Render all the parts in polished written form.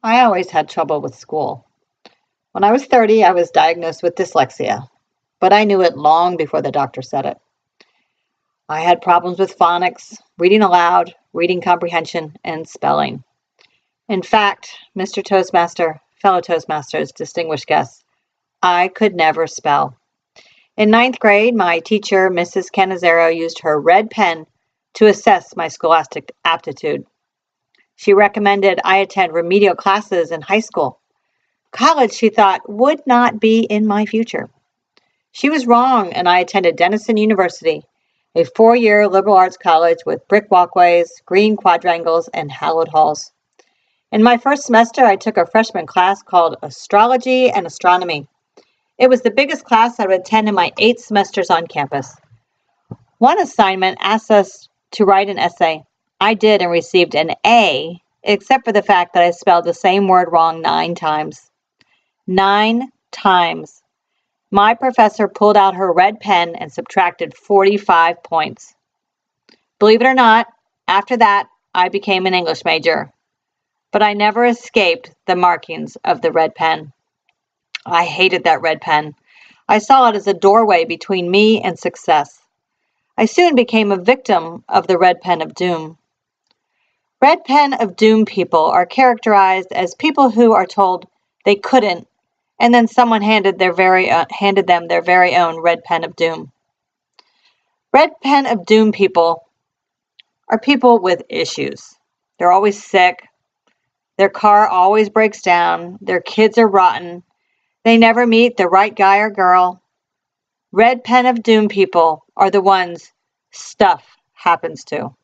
I always had trouble with school. When I was 30, I was diagnosed with dyslexia, but I knew it long before the doctor said it. I had problems with phonics, reading aloud, reading comprehension, and spelling. In fact, Mr. Toastmaster, fellow Toastmasters, distinguished guests, I could never spell. In ninth grade, my teacher, Mrs. Canizero, used her red pen to assess my scholastic aptitude. She recommended I attend remedial classes in high school. College, she thought, would not be in my future. She was wrong, and I attended Denison University, a 4-year liberal arts college with brick walkways, green quadrangles, and hallowed halls. In my first semester, I took a freshman class called Astrology and Astronomy. It was the biggest class I would attend in my 8 semesters on campus. One assignment asked us to write an essay. I did and received an A, except for the fact that I spelled the same word wrong 9 times. 9 times. My professor pulled out her red pen and subtracted 45 points. Believe it or not, after that, I became an English major. But I never escaped the markings of the red pen. I hated that red pen. I saw it as a doorway between me and success. I soon became a victim of the red pen of doom. Red pen of doom people are characterized as people who are told they couldn't, and then someone handed them their very own red pen of doom. Red pen of doom people are people with issues. They're always sick. Their car always breaks down. Their kids are rotten. They never meet the right guy or girl. Red pen of doom people are the ones stuff happens to.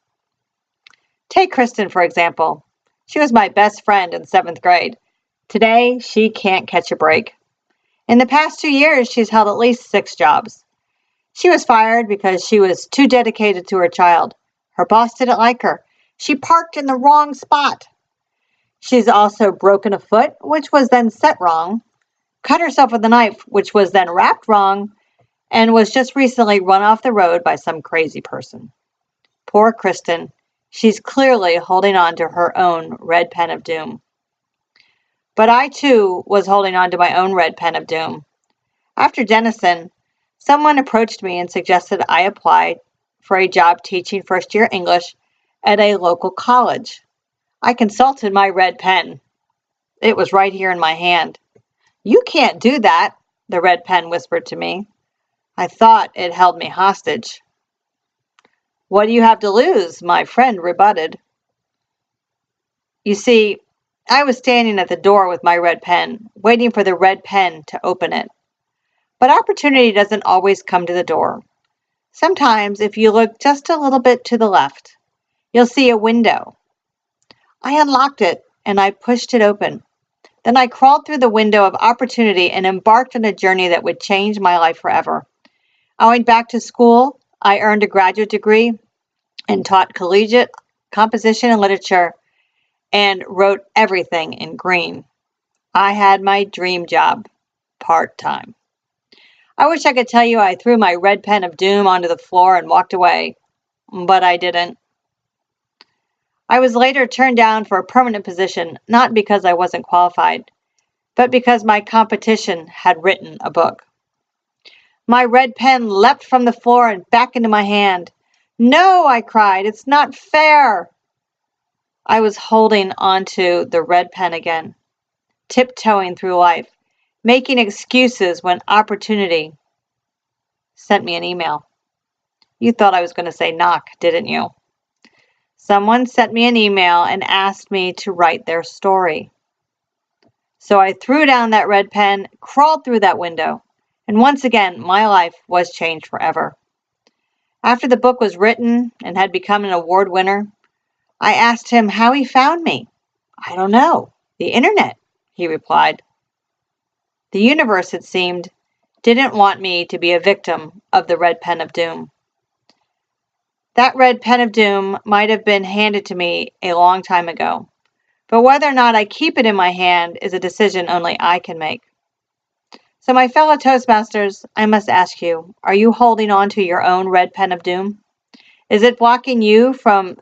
Take Kristen, for example. She was my best friend in 7th grade. Today, she can't catch a break. In the past 2 years, she's held at least 6 jobs. She was fired because she was too dedicated to her child. Her boss didn't like her. She parked in the wrong spot. She's also broken a foot, which was then set wrong, cut herself with a knife, which was then wrapped wrong, and was just recently run off the road by some crazy person. Poor Kristen. She's clearly holding on to her own red pen of doom. But I, too, was holding on to my own red pen of doom. After Denison, someone approached me and suggested I apply for a job teaching first-year English at a local college. I consulted my red pen. It was right here in my hand. "You can't do that," the red pen whispered to me. I thought it held me hostage. "What do you have to lose?" my friend rebutted. You see, I was standing at the door with my red pen, waiting for the red pen to open it. But opportunity doesn't always come to the door. Sometimes, if you look just a little bit to the left, you'll see a window. I unlocked it and I pushed it open. Then I crawled through the window of opportunity and embarked on a journey that would change my life forever. I went back to school. I earned a graduate degree and taught collegiate composition and literature and wrote everything in green. I had my dream job, part-time. I wish I could tell you I threw my red pen of doom onto the floor and walked away, but I didn't. I was later turned down for a permanent position, not because I wasn't qualified, but because my competition had written a book. My red pen leapt from the floor and back into my hand. "No," I cried, "it's not fair." I was holding onto the red pen again, tiptoeing through life, making excuses when opportunity sent me an email. You thought I was going to say knock, didn't you? Someone sent me an email and asked me to write their story. So I threw down that red pen, crawled through that window, and once again, my life was changed forever. After the book was written and had become an award winner, I asked him how he found me. "I don't know. The internet," he replied. The universe, it seemed, didn't want me to be a victim of the red pen of doom. That red pen of doom might have been handed to me a long time ago, but whether or not I keep it in my hand is a decision only I can make. So my fellow Toastmasters, I must ask you, are you holding on to your own red pen of doom? Is it blocking you from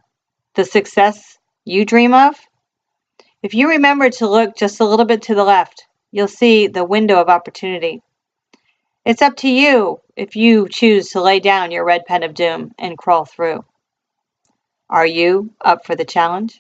the success you dream of? If you remember to look just a little bit to the left, you'll see the window of opportunity. It's up to you if you choose to lay down your red pen of doom and crawl through. Are you up for the challenge?